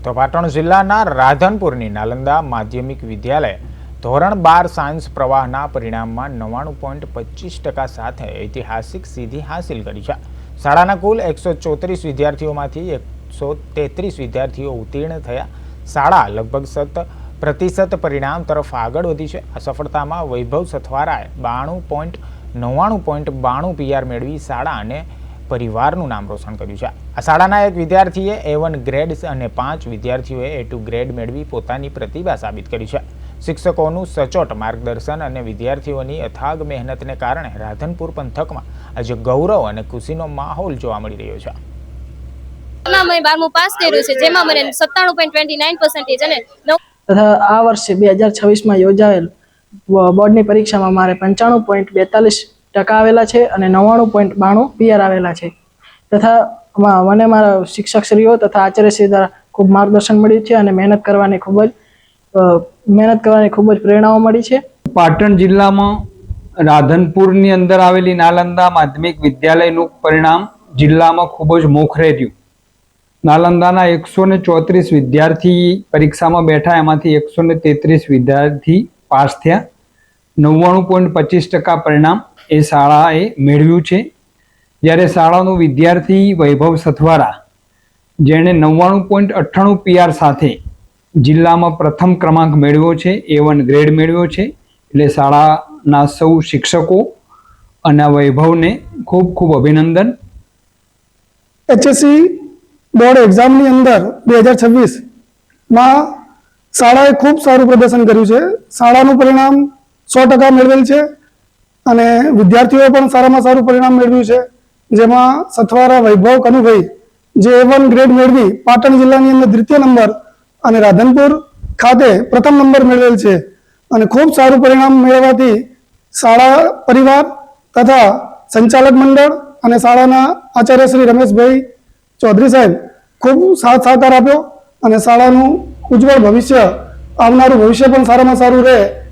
તો પાટણ જિલ્લાના રાધનપુરની નાલંદા માધ્યમિક વિદ્યાલય ધોરણ 12 સાયન્સ પ્રવાહના પરિણામમાં 99.25% સાથે ઐતિહાસિક સિદ્ધિ હાંસિલ કરી છે। શાળાના કુલ 134 વિદ્યાર્થીઓમાંથી 133 વિદ્યાર્થીઓ ઉત્તીર્ણ થયા। શાળા લગભગ 100% પરિણામ તરફ આગળ વધી છે। આ સફળતામાં વૈભવ સથવારાએ 92.92 PR મેળવી શાળા અને પરિવારનું નામ રોશન કર્યું છે। આ શાળાના એક વિદ્યાર્થીએ A1 ગ્રેડ અને 5 વિદ્યાર્થીઓએ A2 ગ્રેડ મેળવી પોતાની પ્રતિભા સાબિત કરી છે। શિક્ષકોનું સચોટ માર્ગદર્શન અને વિદ્યાર્થીઓની અથાગ મહેનતને કારણે રાધનપુર પંથકમાં આજે ગૌરવ અને ખુશીનો માહોલ જોવા મળી રહ્યો છે। મેં 12મું પાસ કર્યું છે, જેમાં મને 97.29% અને તથા આ વર્ષે 2026 માં યોજાયેલ બોર્ડની પરીક્ષામાં મારે 95.42% આવેલા છે અને 99.92 PR આવેલા છે। તથા મને મારા શિક્ષકશ્રીઓ તથા આચાર્યશ્રી દ્વારા ખૂબ માર્ગદર્શન મળ્યું છે અને મહેનત કરવાની ખૂબ જ પ્રેરણાઓ મળી છે। પાટણ જિલ્લામાં રાધનપુરની અંદર આવેલી નાલંદા માધ્યમિક વિદ્યાલયનું પરિણામ જિલ્લામાં ખૂબ જ મોખરે રહ્યું। નાલંદાના 134 વિદ્યાર્થી પરીક્ષામાં બેઠા, એમાંથી 133 વિદ્યાર્થી પાસ થયા। 99.25% પરિણામ એ શાળાએ મેળવ્યું છે। જ્યારે શાળાનો વિદ્યાર્થી વૈભવ સથવારા, જેણે 99.98 PR સાથે જિલ્લામાં પ્રથમ ક્રમાંક મેળવ્યો છે, A1 ગ્રેડ મેળવ્યો છે। એટલે શાળાના સૌ શિક્ષકો અને વૈભવને ખૂબ ખૂબ અભિનંદન। HSC બોર્ડ એક્ઝામની અંદર 2026માં શાળાએ ખૂબ સારું પ્રદર્શન કર્યું છે। શાળાનું પરિણામ 100% મેળવેલ છે અને વિદ્યાર્થીઓએ પણ સારામાં સારું પરિણામ મેળવ્યું છે, જેમાં સથવારા વૈભવ કનુભાઈ જે A1 ગ્રેડ મેળવી પાટણ જિલ્લાની અંદર દ્વિતીય નંબર અને રાધનપુર ખાતે પ્રથમ નંબર મેળવેલ છે। અને ખૂબ સારું પરિણામ મેળવવાથી શાળા પરિવાર તથા સંચાલક મંડળ અને શાળાના આચાર્ય શ્રી રમેશભાઈ ચૌધરી સાહેબ ખૂબ સાથ સહકાર આપ્યો અને શાળાનું ઉજ્જવળ ભવિષ્ય, આવનારું ભવિષ્ય પણ સારામાં સારું રહે